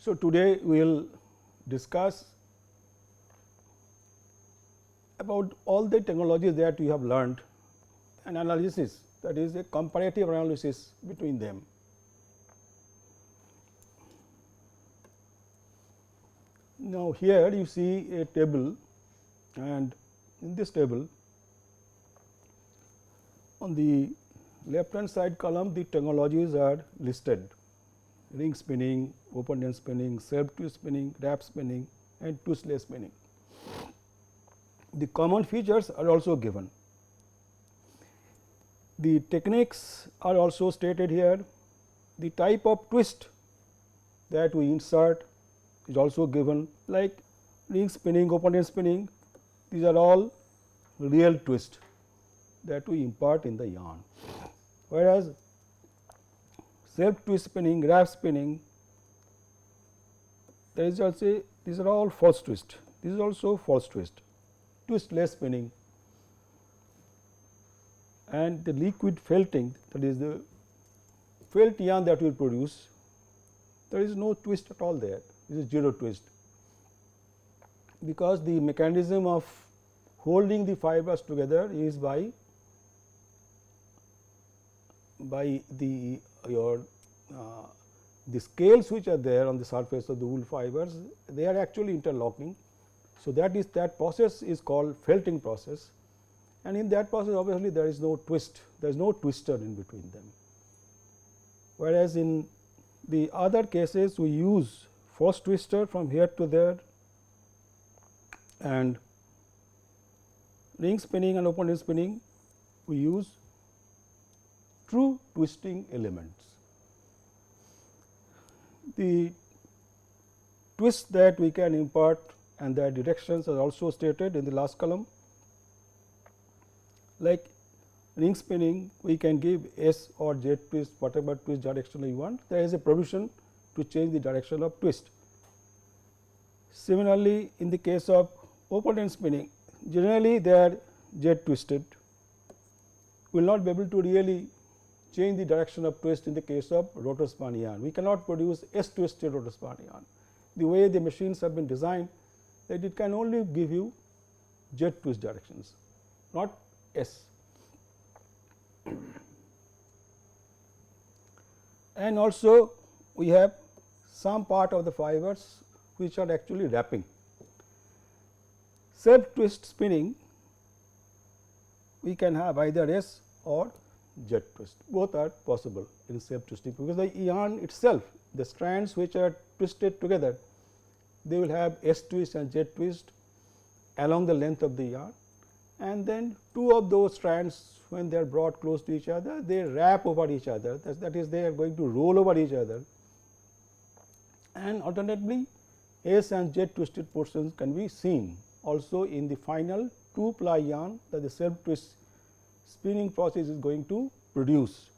So, today we will discuss about all the technologies that we have learned, an analysis, that is a comparative analysis between them. Now, here you see a table, and in this table on the left hand side column the technologies are listed: ring spinning, open end spinning, self twist spinning, wrap spinning and twistless spinning. The common features are also given. The techniques are also stated here. The type of twist that we insert is also given, like ring spinning, open end spinning, these are all real twist that we impart in the yarn, whereas self twist spinning, wrap spinning, there is also, these are all false twist, this is also false twist, twistless spinning, and the liquid felting, that is the felt yarn that we produce, there is no twist at all there, this is zero twist, because the mechanism of holding the fibers together is by the the scales which are there on the surface of the wool fibers, they are actually interlocking. So, that process is called felting process, and in that process obviously there is no twist, there is no twister in between them, whereas in the other cases we use false twister from here to there, and ring spinning and open end spinning we use true twisting elements. The twist that we can impart and their directions are also stated in the last column. Like ring spinning, we can give S or Z twist, whatever twist direction we want, there is a provision to change the direction of twist. Similarly, in the case of open end spinning, generally they are Z twisted, we will not be able to really change the direction of twist in the case of rotor spun yarn. We cannot produce S twisted rotor spun yarn. The way the machines have been designed, that it can only give you Z twist directions, not S. And also we have some part of the fibers which are actually wrapping. Self twist spinning, we can have either S or Z twist, both are possible in self twisting, because the yarn itself, the strands which are twisted together, they will have S twist and Z twist along the length of the yarn, and then two of those strands, when they are brought close to each other, they wrap over each other, that is they are going to roll over each other, and alternately S and Z twisted portions can be seen also in the final 2-ply yarn that the self twist spinning process is going to produce.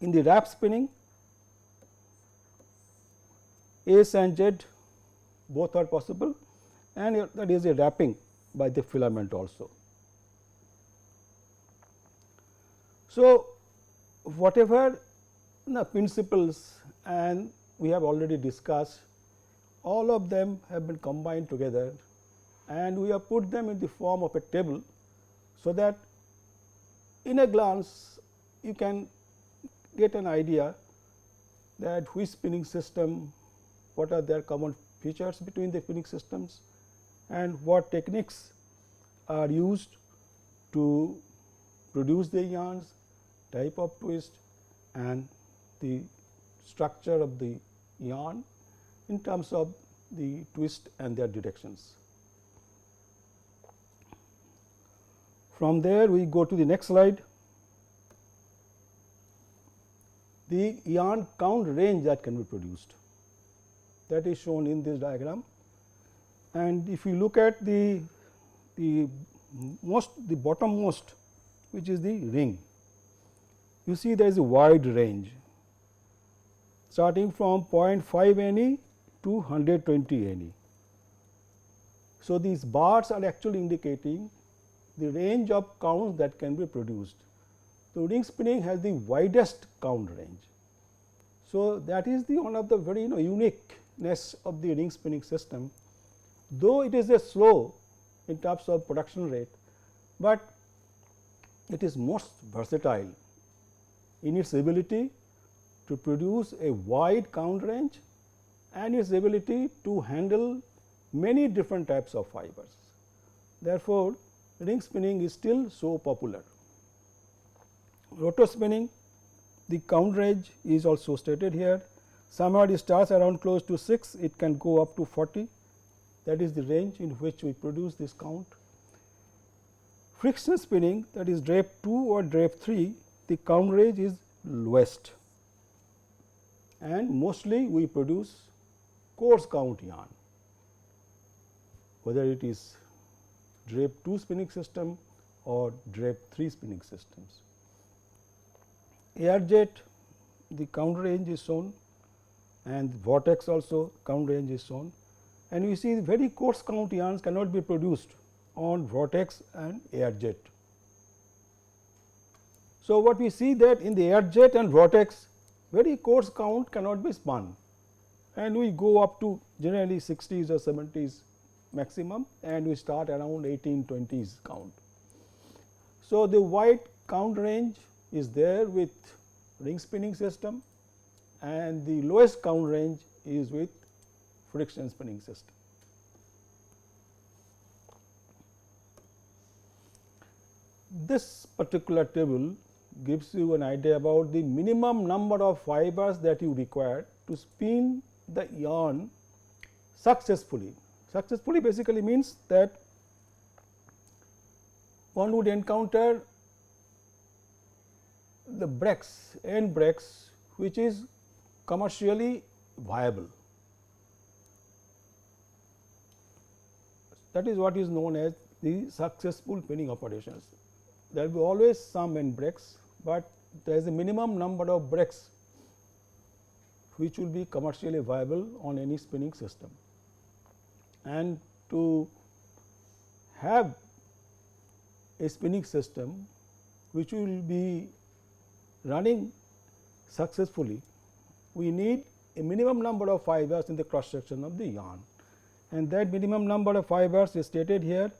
In the wrap spinning, S and Z both are possible, and that is a wrapping by the filament also. So, whatever the principles and we have already discussed, all of them have been combined together, and we have put them in the form of a table, so that in a glance you can get an idea that which spinning system, what are their common features between the spinning systems, and what techniques are used to produce the yarns, type of twist and the structure of the yarn in terms of the twist and their directions. From there we go to the next slide. The yarn count range that can be produced, that is shown in this diagram, and if you look at the bottommost, which is the ring, you see there is a wide range starting from 0.5 NE to 120 NE. So, these bars are actually indicating the range of counts that can be produced. So, ring spinning has the widest count range. So, that is the one of the very uniqueness of the ring spinning system, though it is a slow in terms of production rate, but it is most versatile in its ability to produce a wide count range and its ability to handle many different types of fibers. Therefore, ring spinning is still so popular. Rotor spinning, the count range is also stated here. Somewhere it starts around close to 6, it can go up to 40, that is the range in which we produce this count. Friction spinning, that is drape 2 or drape 3, the count range is lowest, and mostly we produce coarse count yarn, whether it is drape 2 spinning system or drape 3 spinning systems. Air jet, the count range is shown, and vortex also count range is shown, and we see very coarse count yarns cannot be produced on vortex and air jet. So, what we see that in the air jet and vortex, very coarse count cannot be spun, and we go up to generally 60s or 70s maximum, and we start around 1820s count. So, the wide count range is there with ring spinning system, and the lowest count range is with friction spinning system. This particular table gives you an idea about the minimum number of fibers that you require to spin the yarn successfully. Successfully basically means that one would encounter the breaks, end breaks, which is commercially viable. That is what is known as the successful spinning operations. There will be always some end breaks, but there is a minimum number of breaks which will be commercially viable on any spinning system. And to have a spinning system which will be running successfully, we need a minimum number of fibers in the cross section of the yarn, and that minimum number of fibers is stated here.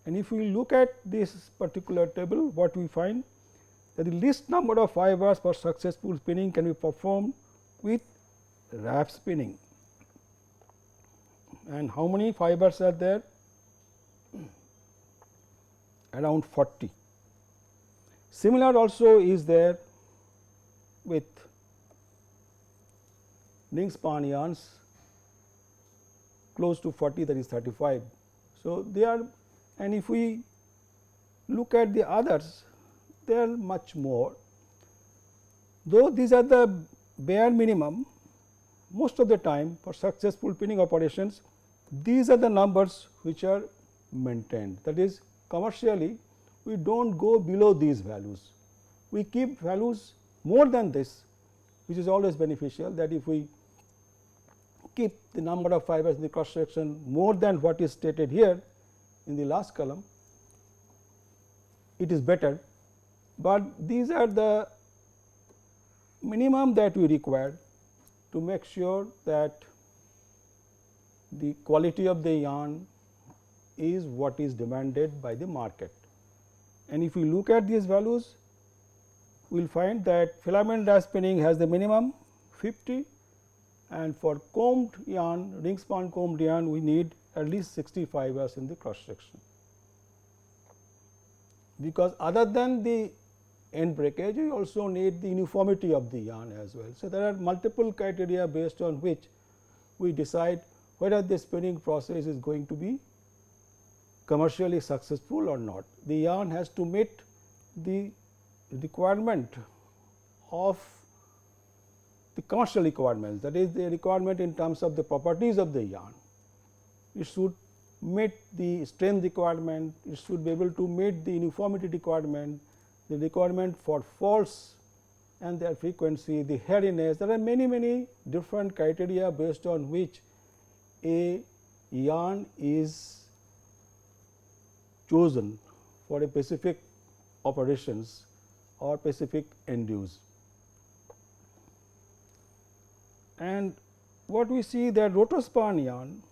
And if we look at this particular table, what we find that the least number of fibers for successful spinning can be performed with wrap spinning. And how many fibers are there? Around 40. Similar also is there with ring spun yarns, close to 40, that is 35. So, they are, and if we look at the others, they are much more. Though these are the bare minimum, most of the time for successful spinning operations, these are the numbers which are maintained. That is, commercially we do not go below these values, we keep values more than this, which is always beneficial, that if we keep the number of fibers in the cross section more than what is stated here in the last column, it is better, but these are the minimum that we require to make sure that the quality of the yarn is what is demanded by the market. And if we look at these values, we will find that filament wrap spinning has the minimum 50, and for combed yarn, ring spun combed yarn, we need at least 60 fibers in the cross section, because other than the end breakage, we also need the uniformity of the yarn as well. So, there are multiple criteria based on which we decide whether the spinning process is going to be commercially successful or not. The yarn has to meet the requirement of the commercial requirements, that is the requirement in terms of the properties of the yarn. It should meet the strength requirement, it should be able to meet the uniformity requirement, the requirement for faults and their frequency, the hairiness. There are many different criteria based on which a yarn is chosen for a specific operations or specific end use. And what we see that rotor spun yarn,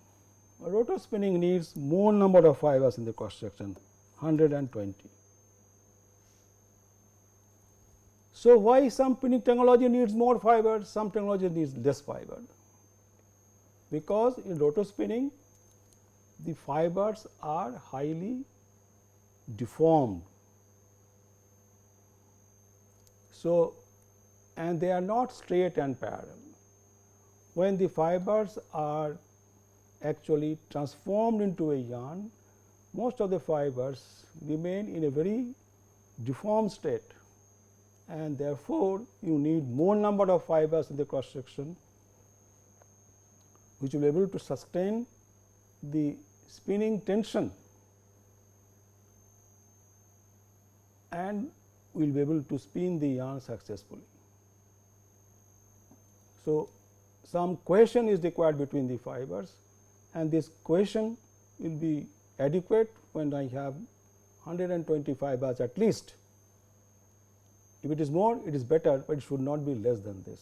rotor spinning needs more number of fibers in the cross section, 120. So, why some spinning technology needs more fibers, some technology needs less fiber? Because in rotor spinning the fibers are highly deformed. So, and they are not straight and parallel. When the fibers are actually transformed into a yarn, most of the fibers remain in a very deformed state, and therefore, you need more number of fibers in the cross section, which will be able to sustain the spinning tension and will be able to spin the yarn successfully. So, some cohesion is required between the fibers, and this cohesion will be adequate when I have 120 fibers at least. If it is more, it is better, but it should not be less than this.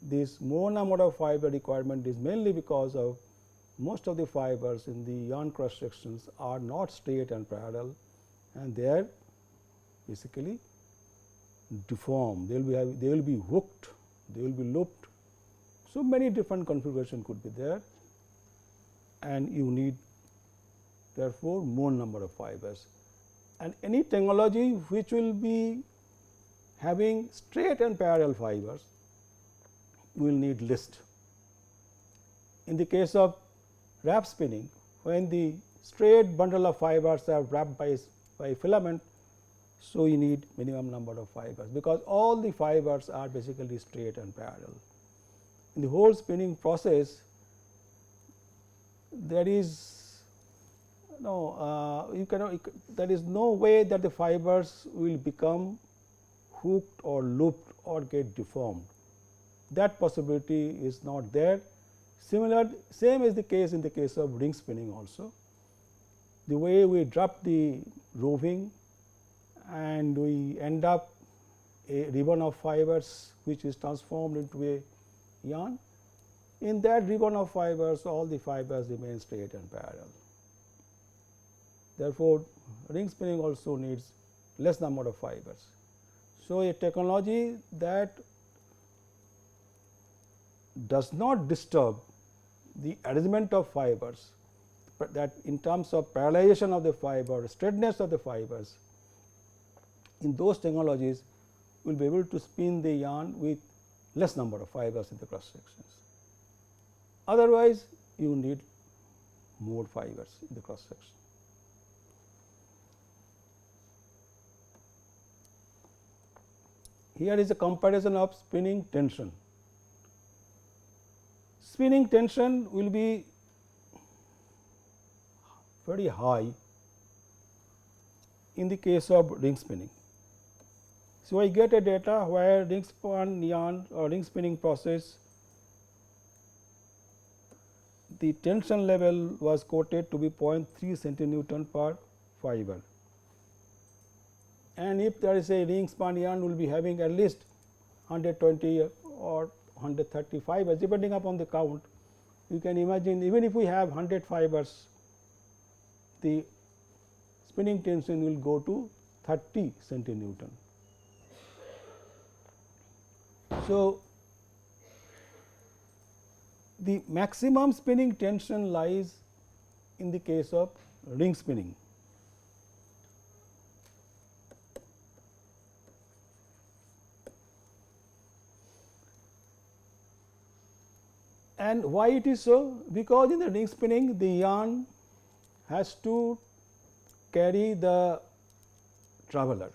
This more number of fiber requirement is mainly because of most of the fibers in the yarn cross sections are not straight and parallel, and they are basically deformed. They will be hooked, they will be looped. So, many different configuration could be there, and you need therefore more number of fibers. And any technology which will be having straight and parallel fibers will need list. In the case of wrap spinning, when the straight bundle of fibers are wrapped by filament, so you need minimum number of fibers, because all the fibers are basically straight and parallel. In the whole spinning process, there is there is no way that the fibers will become hooked or looped or get deformed. That possibility is not there. Same is the case in the case of ring spinning also. The way we drop the roving and we end up a ribbon of fibers which is transformed into a yarn. In that ribbon of fibers, all the fibers remain straight and parallel. Therefore, ring spinning also needs less number of fibers. So, a technology that does not disturb the arrangement of fibers, but that in terms of parallelization of the fiber, straightness of the fibers, in those technologies will be able to spin the yarn with less number of fibers in the cross sections. Otherwise, you need more fibers in the cross section. Here is a comparison of spinning tension. Spinning tension will be very high in the case of ring spinning. So, I get a data where ring spun yarn or ring spinning process, the tension level was quoted to be 0.3 centinewton per fiber, and if there is a ring spun yarn will be having at least 120 or 130 fibers depending upon the count. You can imagine, even if we have 100 fibers, the spinning tension will go to 30 centinewton. So, the maximum spinning tension lies in the case of ring spinning. And why it is so? Because in the ring spinning, the yarn has to carry the traveler,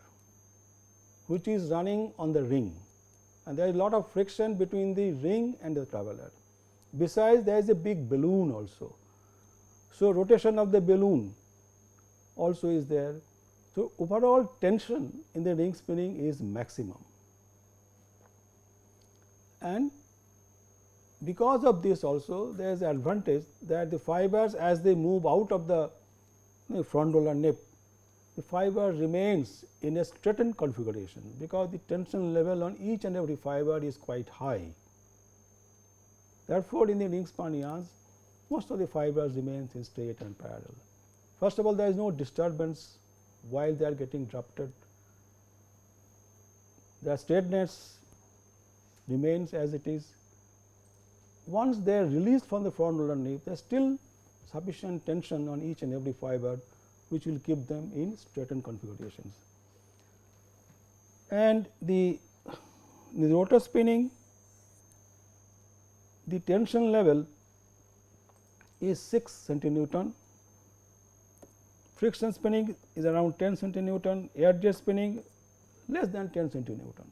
which is running on the ring, and there is a lot of friction between the ring and the traveler. Besides, there is a big balloon also. So, rotation of the balloon also is there. So, overall tension in the ring spinning is maximum, and because of this also there is an advantage that the fibers, as they move out of the front roller nip, the fiber remains in a straightened configuration, because the tension level on each and every fiber is quite high. Therefore, in the ring spun yarns, most of the fibers remains in straight and parallel. First of all, there is no disturbance while they are getting drafted. The straightness remains as it is. Once they are released from the front roller nib, there is still sufficient tension on each and every fiber, which will keep them in straightened configurations. And the rotor spinning, the tension level is 6 centinewton, friction spinning is around 10 centinewton, air jet spinning less than 10 centinewton.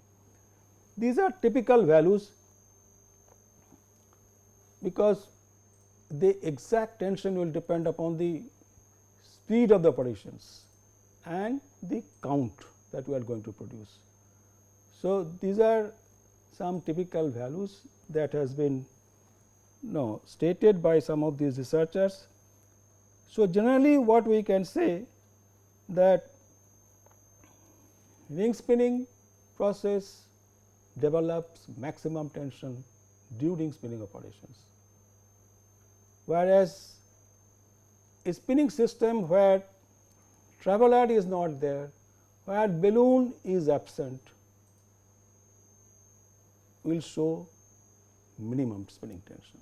These are typical values, because the exact tension will depend upon the speed of the operations and the count that we are going to produce. So, these are some typical values that has been stated by some of these researchers. So, generally what we can say that ring spinning process develops maximum tension during spinning operations, whereas a spinning system where traveler is not there, where balloon is absent, will show minimum spinning tension,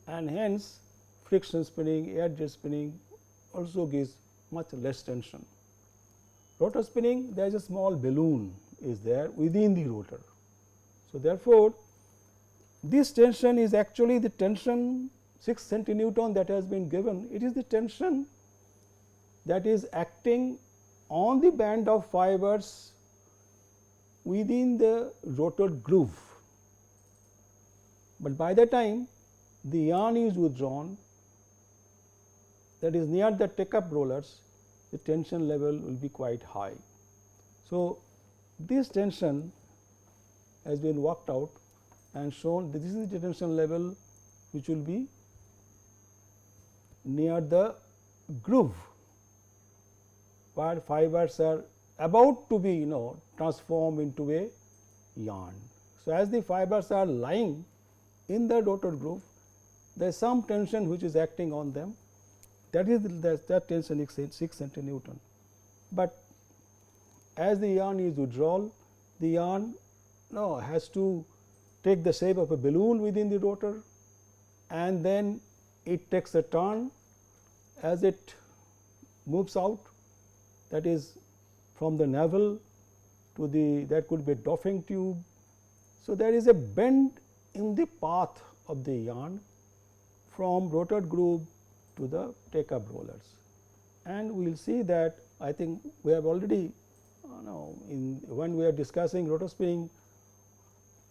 and hence friction spinning, air jet spinning also gives much less tension. Rotor spinning, there is a small balloon is there within the rotor. So, therefore, this tension is actually the tension 6 centinewton that has been given. It is the tension that is acting on the band of fibers within the rotor groove, but by the time the yarn is withdrawn, that is near the take up rollers, the tension level will be quite high. So, this tension has been worked out and shown that this is the tension level which will be near the groove, where fibers are about to be transformed into a yarn. So, as the fibers are lying in the rotor groove, there is some tension which is acting on them, that is that tension is 6 centinewton. But as the yarn is withdrawn, the yarn has to take the shape of a balloon within the rotor, and then it takes a turn as it moves out, that is from the navel to the, that could be a doffing tube. So, there is a bend in the path of the yarn from rotor groove to the take up rollers, and we will see that I think we have already when we are discussing rotor spinning,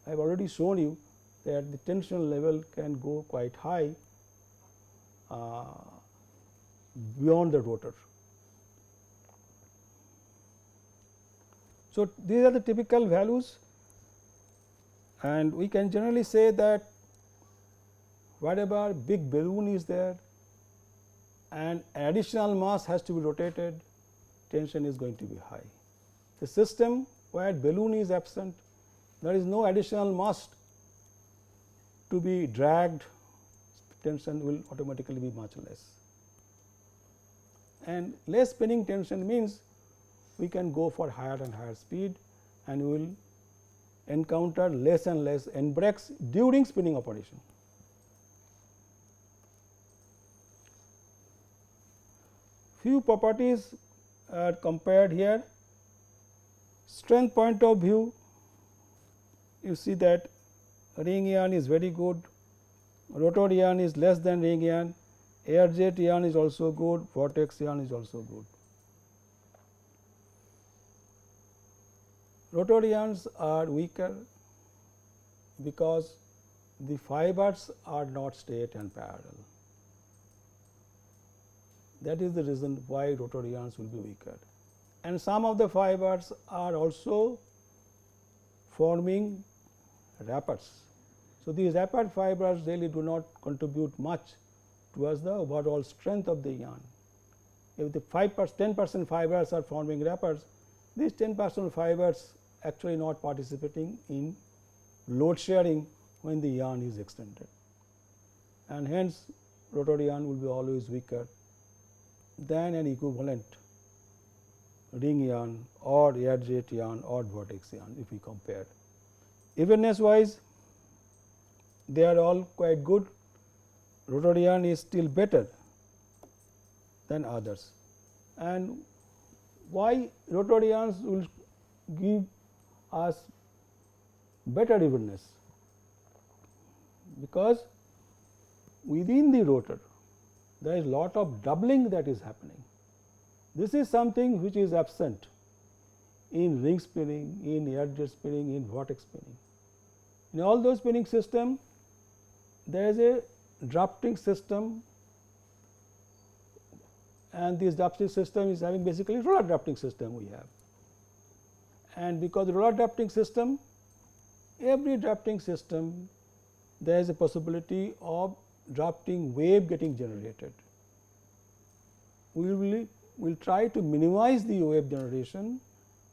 I have already shown you that the tension level can go quite high beyond the rotor. So, these are the typical values, and we can generally say that wherever big balloon is there and additional mass has to be rotated, tension is going to be high. The system where balloon is absent, there is no additional mass to be dragged, tension will automatically be much less. And less spinning tension means we can go for higher and higher speed, and we will encounter less and less end breaks during spinning operation. Few properties are compared here. Strength point of view, you see that ring yarn is very good, rotor yarn is less than ring yarn, air jet yarn is also good, vortex yarn is also good. Rotor yarns are weaker because the fibers are not straight and parallel. That is the reason why rotor yarns will be weaker, and some of the fibers are also forming wrappers. So, these wrapper fibers really do not contribute much towards the overall strength of the yarn. If the 10% fibers are forming wrappers, these 10% fibers actually not participating in load sharing when the yarn is extended, and hence rotor yarn will be always weaker than an equivalent ring yarn or air jet yarn or vortex yarn if we compare. Evenness wise, they are all quite good. Rotor yarn is still better than others. And why rotor yarns will give us better evenness? Because within the rotor there is lot of doubling that is happening. This is something which is absent in ring spinning, in air jet spinning, in vortex spinning. In all those spinning system, there is a drafting system, and this drafting system is having basically roller drafting system we have. And because roller drafting system, every drafting system there is a possibility of drafting wave getting generated. We will try to minimize the wave generation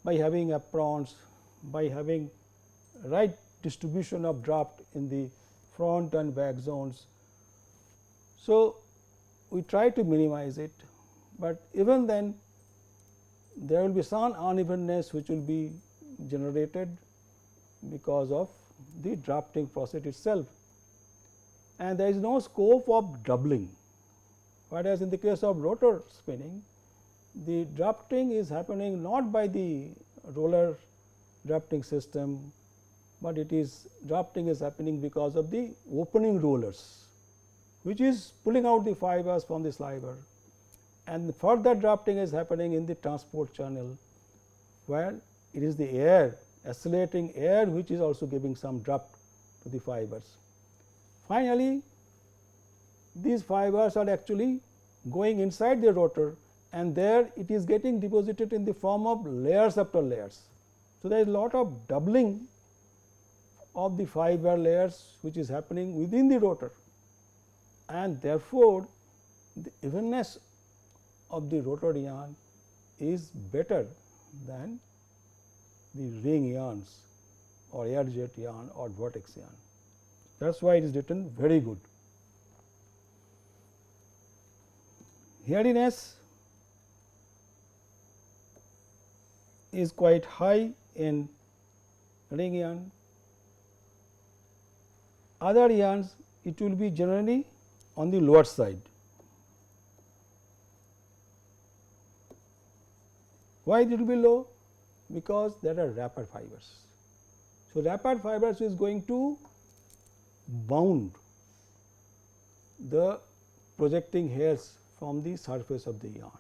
by having aprons, by having right distribution of draft in the front and back zones. So, we try to minimize it, but even then there will be some unevenness which will be generated because of the drafting process itself, and there is no scope of doubling. Whereas in the case of rotor spinning, the drafting is happening not by the roller drafting system, but it is drafting is happening because of the opening rollers, which is pulling out the fibers from the sliver, and further drafting is happening in the transport channel, where it is the air, accelerating air, which is also giving some draft to the fibers. Finally, these fibers are actually going inside the rotor, and there it is getting deposited in the form of layers after layers. So, there is a lot of doubling of the fiber layers which is happening within the rotor, and therefore, the evenness of the rotor yarn is better than the ring yarns or air jet yarn or vortex yarn. That is why it is written very good. Hairiness is quite high in ring yarn. Other yarns, it will be generally on the lower side. Why it will be low? Because there are wrapper fibers. So, wrapper fibers is going to bound the projecting hairs from the surface of the yarn.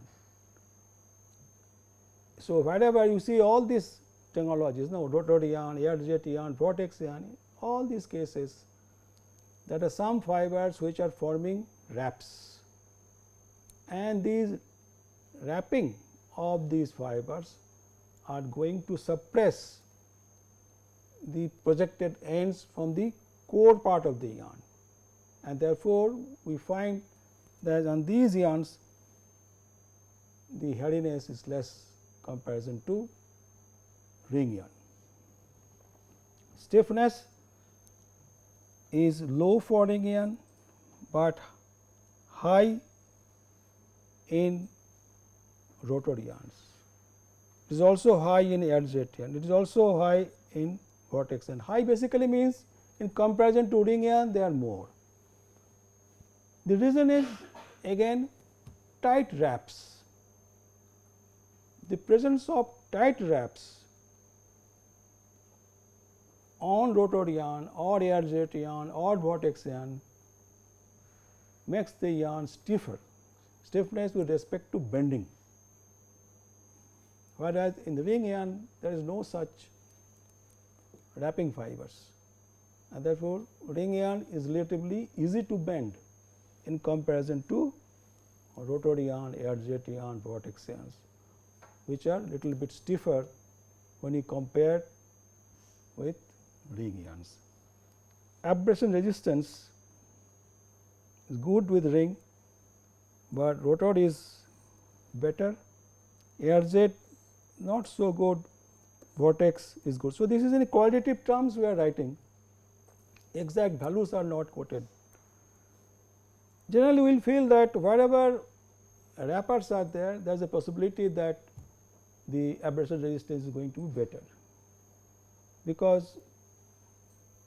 So, wherever you see all these technologies, now rotor yarn, air jet yarn, vortex yarn, all these cases, there are some fibers which are forming wraps, and these wrapping of these fibers are going to suppress the projected ends from the core part of the yarn, and therefore, we find that on these yarns the hairiness is less comparison to ring yarn. Stiffness is low for ring yarn, but high in rotor yarns. It is also high in air jet yarn, it is also high in vortex yarn. High basically means in comparison to ring yarn they are more. The reason is again tight wraps. The presence of tight wraps on rotor yarn or air jet yarn or vortex yarn makes the yarn stiffer, stiffness with respect to bending, whereas in the ring yarn there is no such wrapping fibers, and therefore, ring yarn is relatively easy to bend in comparison to rotor yarn, air jet yarn, vortex yarns, which are little bit stiffer when you compare with ring yarns. Abrasion resistance is good with ring, but rotor is better, air jet not so good vortex is good. So, this is in qualitative terms we are writing, exact values are not quoted. Generally, we will feel that wherever wrappers are there, there is a possibility that the abrasion resistance is going to be better, because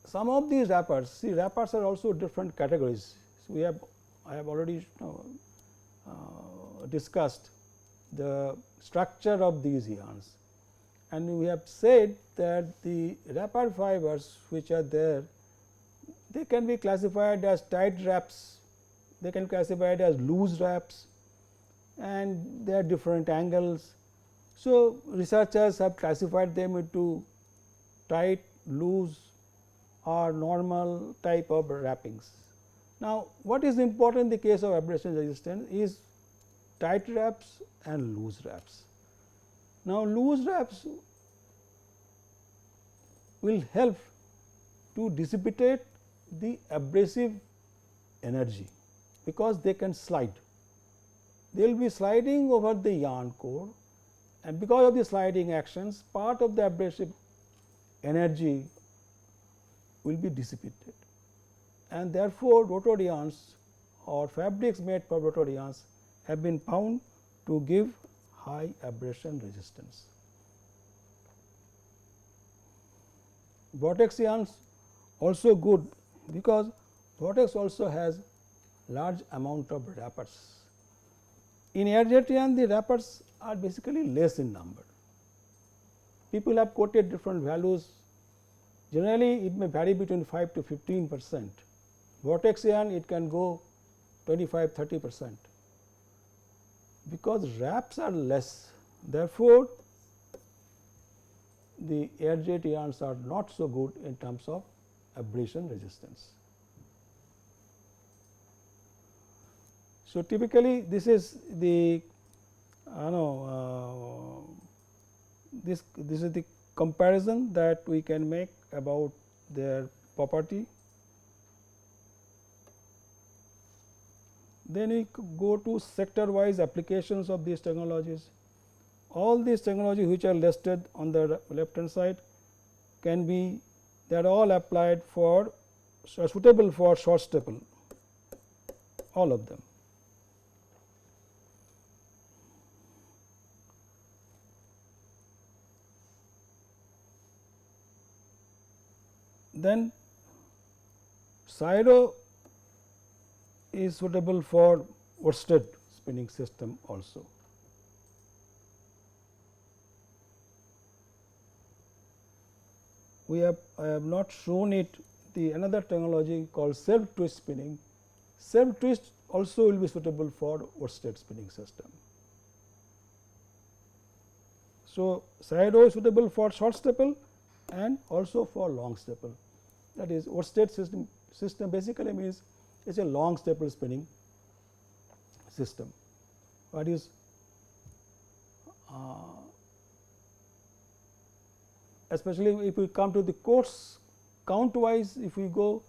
some of these wrappers, see, wrappers are also different categories. So, I have already discussed the structure of these yarns, and we have said that the wrapper fibers which are there, they can be classified as tight wraps, they can be classified as loose wraps, and they are different angles. So, researchers have classified them into tight, loose or normal type of wrappings. Now, what is important in the case of abrasion resistance is tight wraps and loose wraps. Now, loose wraps will help to dissipate the abrasive energy, because they can slide. They will be sliding over the yarn core, and because of the sliding actions, part of the abrasive energy will be dissipated, and therefore, rotor yarns or fabrics made for rotor yarns have been found to give high abrasion resistance. Vortex yarns also good, because vortex also has large amount of wrappers. In air jet yarn, the wrappers are basically less in number. People have quoted different values. Generally, it may vary between 5 to 15%. Vortex yarn, it can go 25-30%, because wraps are less. Therefore, the air jet yarns are not so good in terms of abrasion resistance. So, typically this is the this is the comparison that we can make about their property. Then we go to sector wise applications of these technologies. All these technologies which are listed on the left hand side can be, they are all applied for, suitable for short staple, all of them. Then Cyro is suitable for worsted spinning system also. I have not shown it, the another technology called self twist spinning. Self twist also will be suitable for worsted spinning system. So, Cyro is suitable for short staple and also for long staple. That is, worsted system basically means it is a long staple spinning system. What is especially if we come to the course count wise, if we go,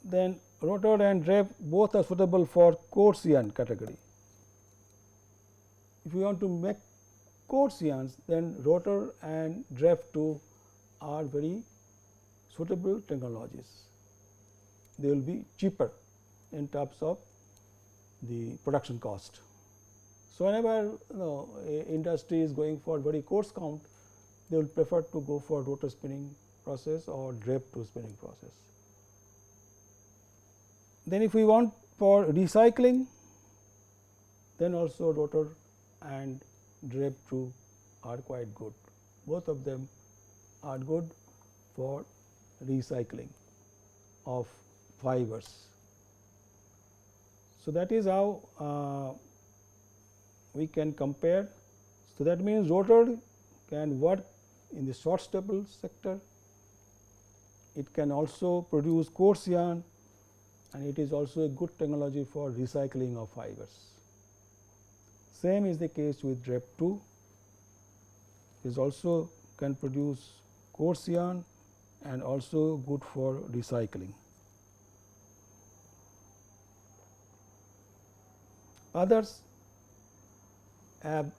then rotor and drape both are suitable for coarse yarn category. If you want to make coarse yarns, then rotor and drape too are very suitable technologies. They will be cheaper in terms of the production cost. So, whenever industry is going for very coarse count, they will prefer to go for rotor spinning process or drape to spinning process. Then if we want for recycling, then also rotor and drape too are quite good. Both of them are good for recycling of fibers. So, that is how we can compare. So, that means rotor can work in the short staple sector, it can also produce coarse yarn, and it is also a good technology for recycling of fibers. Same is the case with drape too, is also can produce coarse yarn and also good for recycling. Others have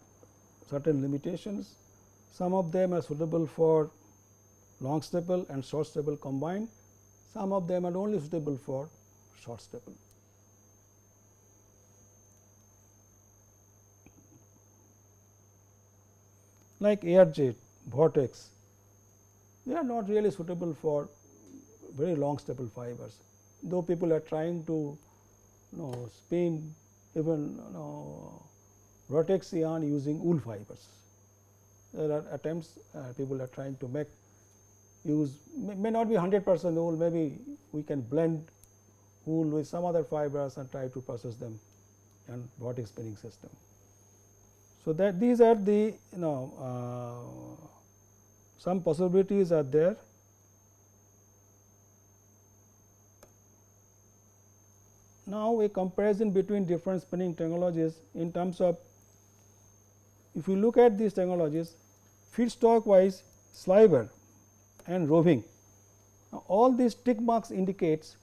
certain limitations, Some of them are suitable for long staple and short staple combined, some of them are only suitable for short staple. Like air jet, vortex, they are not really suitable for very long staple fibers, though people are trying to spin even vortex yarn using wool fibers. There are attempts people are trying to make use may not be 100% wool, maybe we can blend wool with some other fibers and try to process them and vortex spinning system. So, that these are the some possibilities are there. Now, a comparison between different spinning technologies in terms of, if you look at these technologies feedstock wise, sliver and roving, now, all these tick marks indicates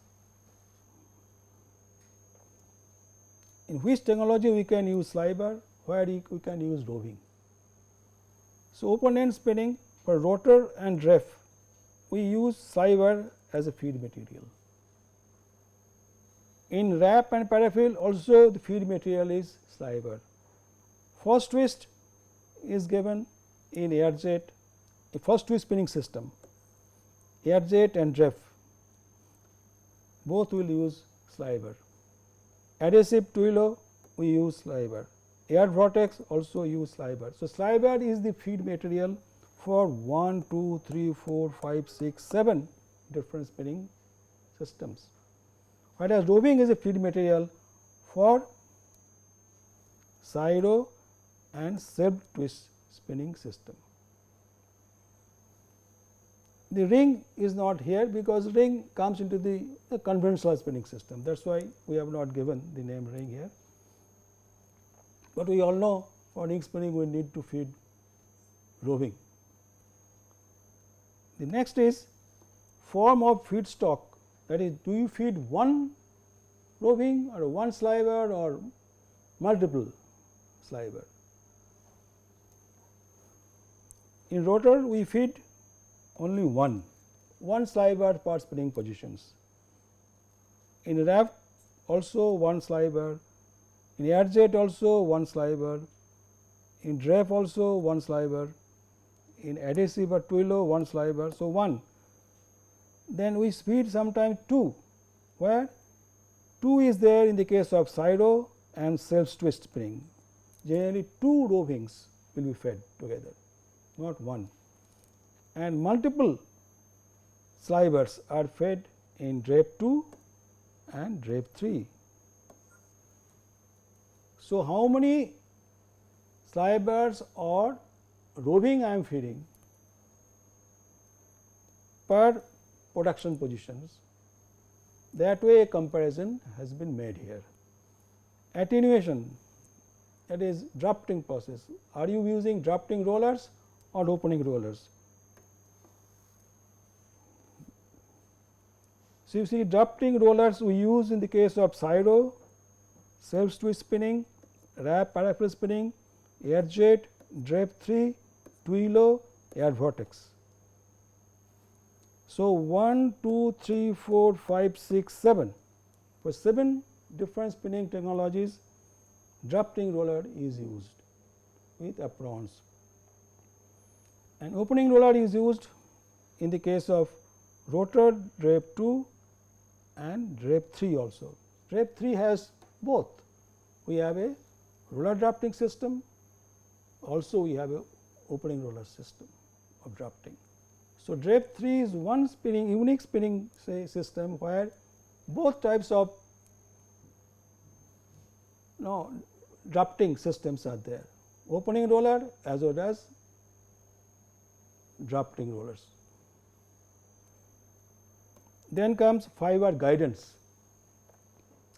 in which technology we can use sliver, where we can use roving. So, open end spinning for rotor and ref, we use sliver as a feed material. In wrap and parafill also the feed material is sliver. First twist is given in air jet, a first twist spinning system, air jet and ref both will use sliver. Adhesive twillo we use sliver, air vortex also use sliver. So, sliver is the feed material for 1, 2, 3, 4, 5, 6, 7 different spinning systems, whereas roving is a feed material for gyro and self twist spinning system. The ring is not here because ring comes into the conventional spinning system, that is why we have not given the name ring here. But we all know for ring spinning we need to feed roving. The next is form of feedstock, that is, do you feed one roving or one sliver or multiple sliver. In rotor we feed only one sliver per spinning positions. In wrap also one sliver, in air jet also one sliver, in drape also one sliver, in adhesive or twillo one sliver. So, one. Then we feed sometimes two, where 2 is there in the case of gyro and self twist spinning. Generally 2 rovings will be fed together, not one, and multiple slivers are fed in drape 2 and drape 3. So, how many slivers or roving I am feeding per production positions, that way a comparison has been made here. Attenuation, that is drafting process, are you using drafting rollers or opening rollers? So, you see drafting rollers we use in the case of gyro, self twist spinning, wrap parafill spinning, air jet, drape 3, twillo, air vortex. So, 1, 2, 3, 4, 5, 6, 7, for 7 different spinning technologies drafting roller is used with aprons, and opening roller is used in the case of rotor, drape 2 and drape 3 also. Drape 3 has both, we have a roller drafting system, also we have a opening roller system of drafting. So, drape 3 is one spinning unique spinning system where both types of drafting systems are there, opening roller as well as drafting rollers. Then comes fiber guidance,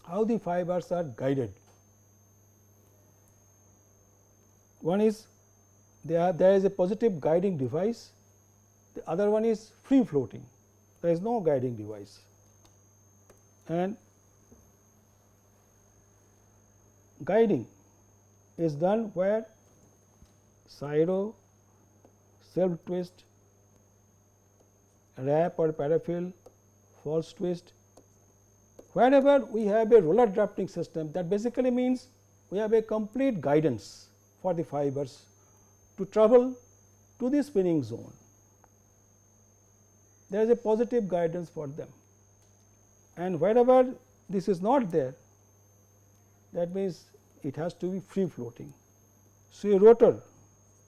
how the fibers are guided. One is there is a positive guiding device, the other one is free floating, there is no guiding device, and guiding is done where gyro, self twist, wrap or parafill, false twist. Wherever we have a roller drafting system, that basically means we have a complete guidance for the fibers to travel to the spinning zone. There is a positive guidance for them, and wherever this is not there, that means it has to be free floating. So, a rotor,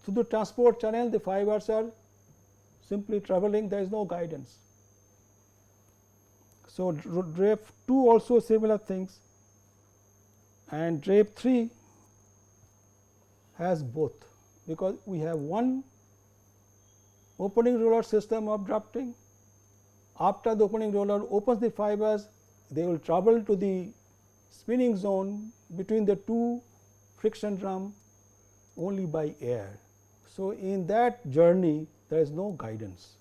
through the transport channel, the fibers are simply traveling, there is no guidance. So, drape 2 also similar things, and drape 3 has both, because we have one opening roller system of drafting. After the opening roller opens the fibers, they will travel to the spinning zone between the two friction drum only by air. So, in that journey there is no guidance.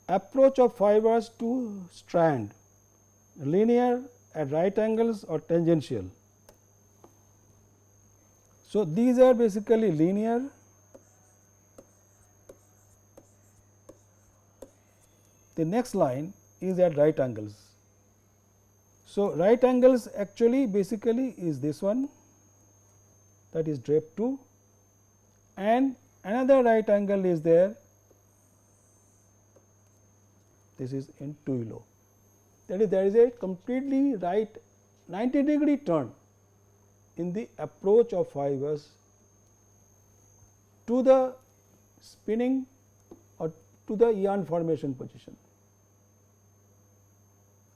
Approach of fibers to strand: linear, at right angles, or tangential. So, these are basically linear, the next line is at right angles. So, right angles actually basically is this one, that is drape 2, and another right angle is there, this is in 2 low. That is, there is a completely right 90-degree turn in the approach of fibers to the spinning or to the yarn formation position.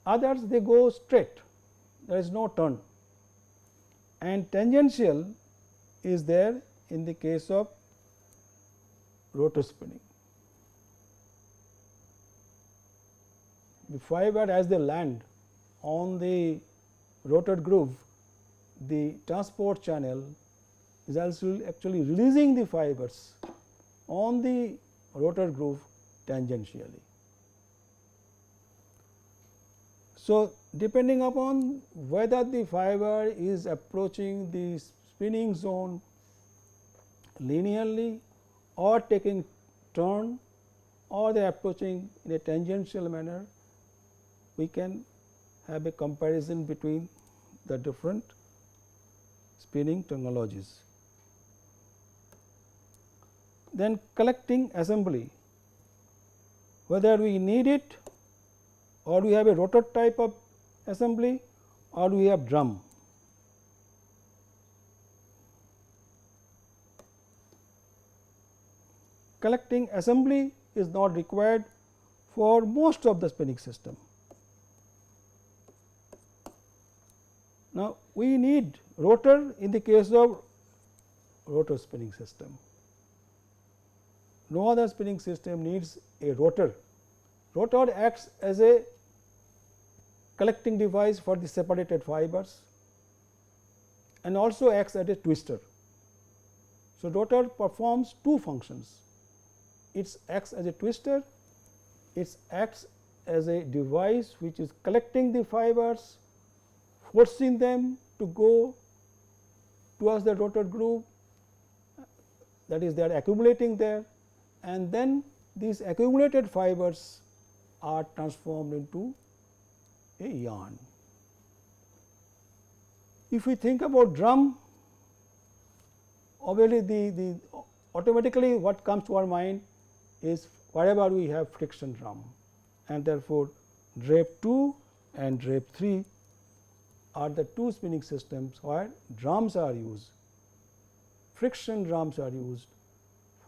Others they go straight, there is no turn, and tangential is there in the case of rotor spinning. The fiber as they land on the rotor groove, the transport channel is also actually releasing the fibers on the rotor groove tangentially. So, depending upon whether the fiber is approaching the spinning zone linearly or taking turn, or they are approaching in a tangential manner, we can have a comparison between the different spinning technologies. Then collecting assembly, whether we need it or we have a rotor type of assembly or we have drum. Collecting assembly is not required for most of the spinning system. Now, we need rotor in the case of rotor spinning system. No other spinning system needs a rotor. Rotor acts as a collecting device for the separated fibers and also acts as a twister. So, rotor performs two functions. It acts as a twister, it acts as a device which is collecting the fibers, forcing them to go towards the rotor groove, that is they are accumulating there, and then these accumulated fibers are transformed into a yarn. If we think about drum, obviously the automatically what comes to our mind is wherever we have friction drum, and therefore, drape 2 and drape 3 are the two spinning systems where drums are used, friction drums are used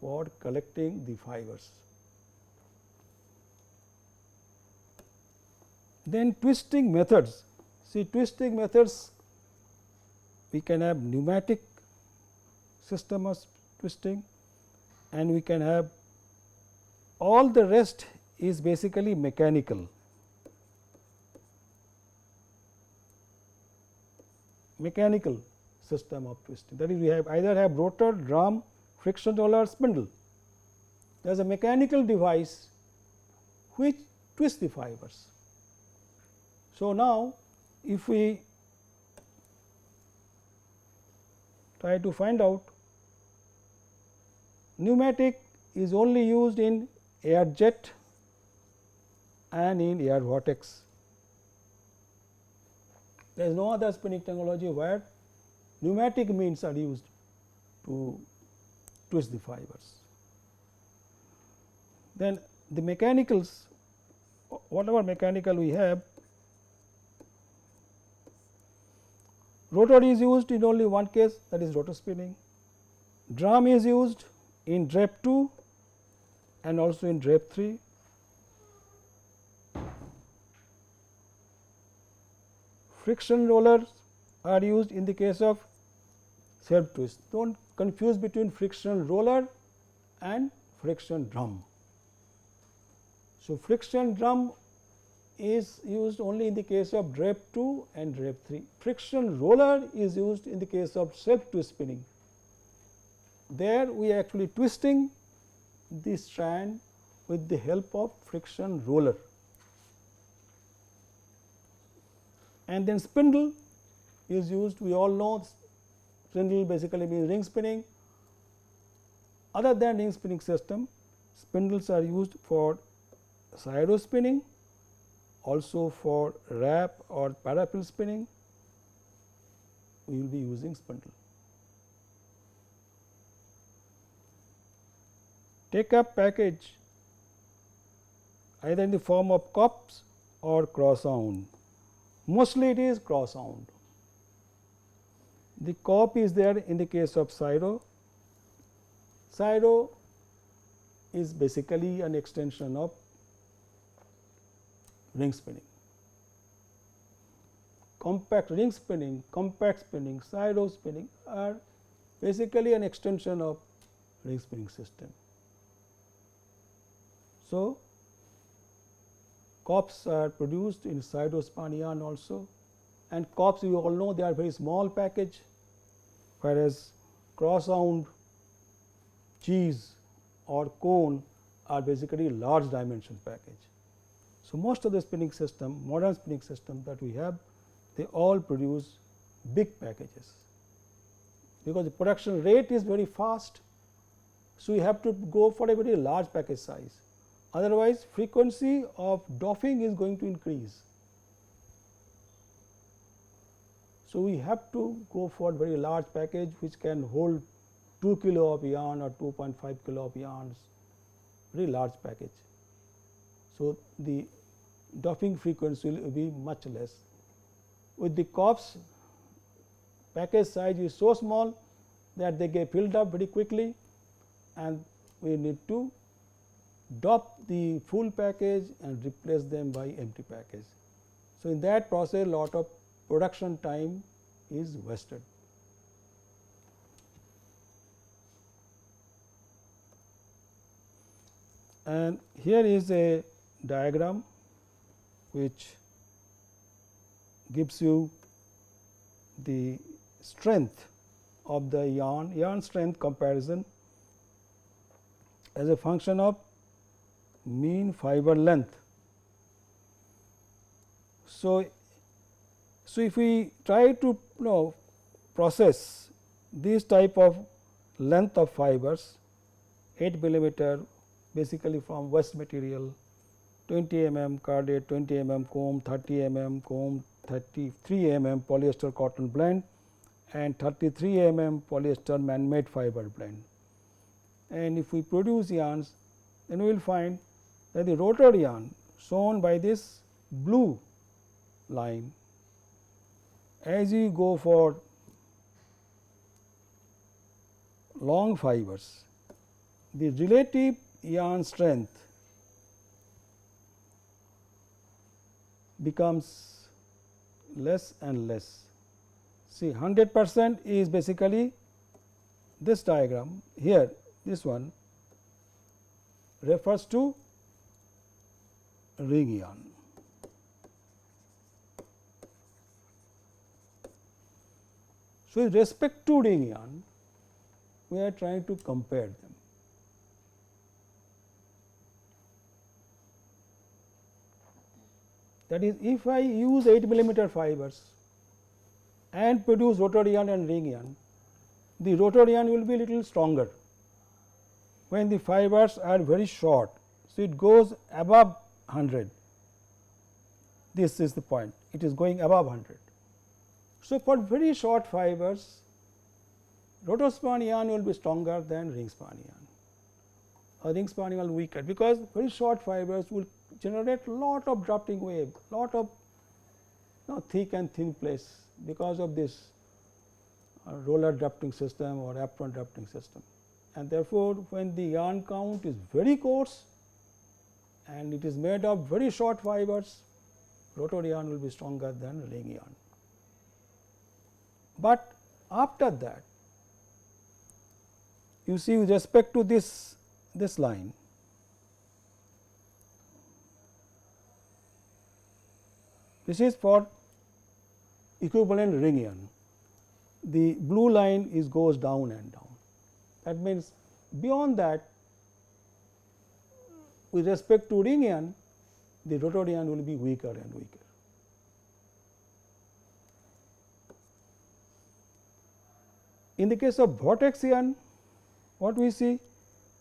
for collecting the fibers. Then twisting methods. See, twisting methods, we can have pneumatic system of twisting, and we can have all the rest is basically mechanical. Mechanical system of twisting, that is we have either have rotor, drum, friction roller, spindle. There is a mechanical device which twists the fibers. So, now if we try to find out. Pneumatic is only used in air jet and in air vortex. There is no other spinning technology where pneumatic means are used to twist the fibers. Then the mechanicals, whatever mechanical we have, rotor is used in only one case, that is rotor spinning. Drum is used in drape 2 and also in drape 3. Friction rollers are used in the case of self twist. Do not confuse between friction roller and friction drum. So, friction drum is used only in the case of drape 2 and drape 3. Friction roller is used in the case of self twist spinning. There we are actually twisting the strand with the help of friction roller. And then spindle is used, we all know spindle basically means ring spinning. Other than ring spinning system, spindles are used for gyro spinning, also for wrap or parafill spinning we will be using spindle. Take up package either in the form of cups or cross wound. Mostly it is cross wound. The cup is there in the case of gyro. Gyro is basically an extension of ring spinning. Compact ring spinning, compact spinning, gyro spinning are basically an extension of ring spinning system. So, cups are produced in gyro span yarn also, and cups you all know they are very small package, whereas cross wound, cheese or cone are basically large dimension package. So, most of the spinning system, modern spinning system that we have, they all produce big packages, because the production rate is very fast. So, you have to go for a very large package size, otherwise frequency of doffing is going to increase. So, we have to go for very large package which can hold 2 kilo of yarn or 2.5 kilo of yarns, very large package. So, the doffing frequency will be much less. With the cups, package size is so small that they get filled up very quickly, and we need to doff the full package and replace them by empty package. So, in that process lot of production time is wasted. And here is a diagram which gives you the strength of the yarn strength comparison as a function of mean fiber length. So, if we try to process this type of length of fibers, 8 millimeter basically from waste material, 20 mm carded, 20 mm comb, 30 mm comb, 33 mm polyester cotton blend and 33 mm polyester man-made fiber blend. And if we produce yarns, then we will find that the rotor yarn shown by this blue line, as you go for long fibers, the relative yarn strength becomes less and less. See, 100% is basically this diagram here, this one refers to ring yarn. So, with respect to ring yarn, we are trying to compare them. That is, if I use 8 millimeter fibers and produce rotor yarn and ring yarn, the rotor ion will be little stronger when the fibers are very short. So, it goes above 100, this is the point, it is going above 100. So, for very short fibers, rotor span ion will be stronger than ring span ion, or ring span ion weaker, because very short fibers will generate lot of drafting wave, lot of thick and thin plates because of this roller drafting system or apron drafting system. And therefore, when the yarn count is very coarse and it is made of very short fibers, rotor yarn will be stronger than ring yarn. But after that, you see, with respect to this line, this is for equivalent ring yarn. The blue line goes down and down. That means, beyond that, with respect to ring yarn, the rotor yarn will be weaker and weaker. In the case of vortex yarn, what we see,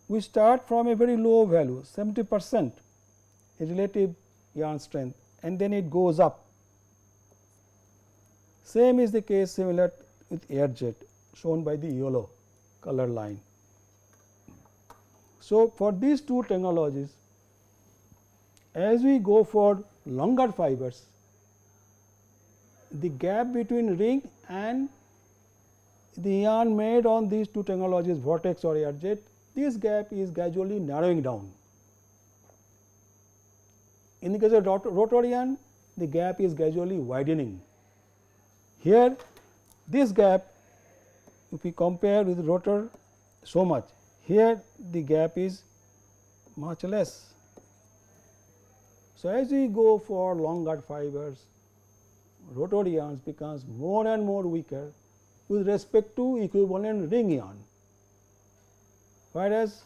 we start from a very low value, 70% relative yarn strength, and then it goes up. Same is the case similar with air jet, shown by the yellow color line. So, for these two technologies, as we go for longer fibers, the gap between ring and the yarn made on these two technologies, vortex or air jet, this gap is gradually narrowing down. In the case of rotor yarn, the gap is gradually widening. Here, this gap, if we compare with rotor, so much, here the gap is much less. So, as we go for longer fibers, rotor yarns becomes more and more weaker with respect to equivalent ring yarn, whereas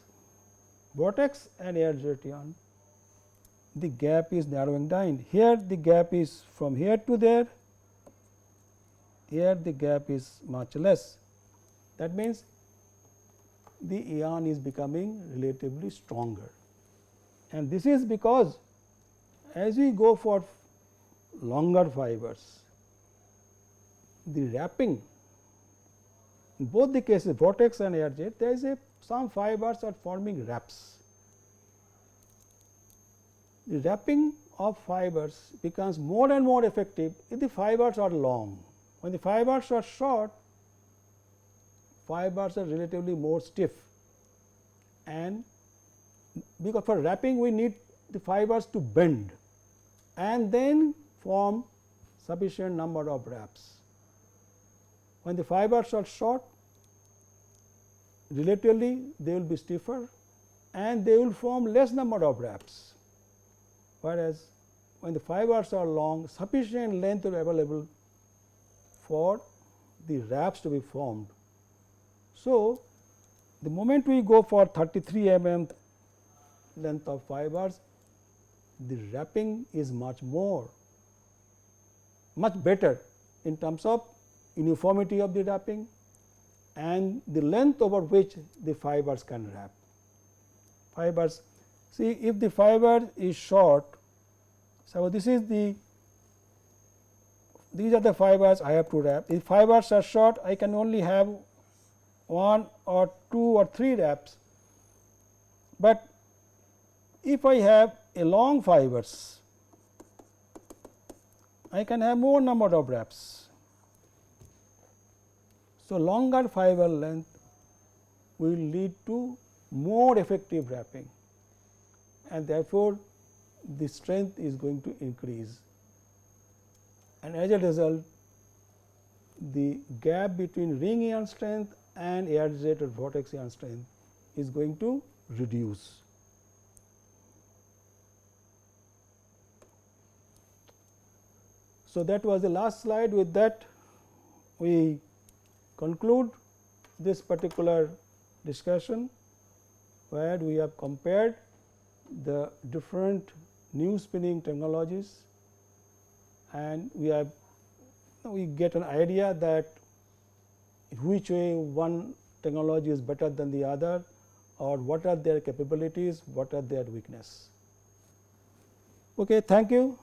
vortex and air jet yarn, the gap is narrowing down. Here the gap is from here to there, here the gap is much less. That means, the yarn is becoming relatively stronger, and this is because as we go for longer fibers, the wrapping, in both the cases vortex and air jet, there is some fibers are forming wraps. The wrapping of fibers becomes more and more effective if the fibers are long. When the fibers are short, fibers are relatively more stiff, and because for wrapping we need the fibers to bend and then form sufficient number of wraps. When the fibers are short, relatively they will be stiffer and they will form less number of wraps, whereas when the fibers are long, sufficient length is available for the wraps to be formed. So, the moment we go for 33 mm length of fibers, the wrapping is much better in terms of uniformity of the wrapping and the length over which the fibers can wrap. Fibers, see, if the fiber is short, so this is these are the fibers I have to wrap. If fibers are short, I can only have 1 or 2 or 3 wraps, but if I have a long fibers, I can have more number of wraps. So, longer fiber length will lead to more effective wrapping, and therefore, the strength is going to increase, and as a result, the gap between ring yarn strength and air jet or vortex yarn strength is going to reduce. So, that was the last slide. With that, we conclude this particular discussion, where we have compared the different new spinning technologies, and we get an idea that which way one technology is better than the other, or what are their capabilities, what are their weakness. Okay, thank you.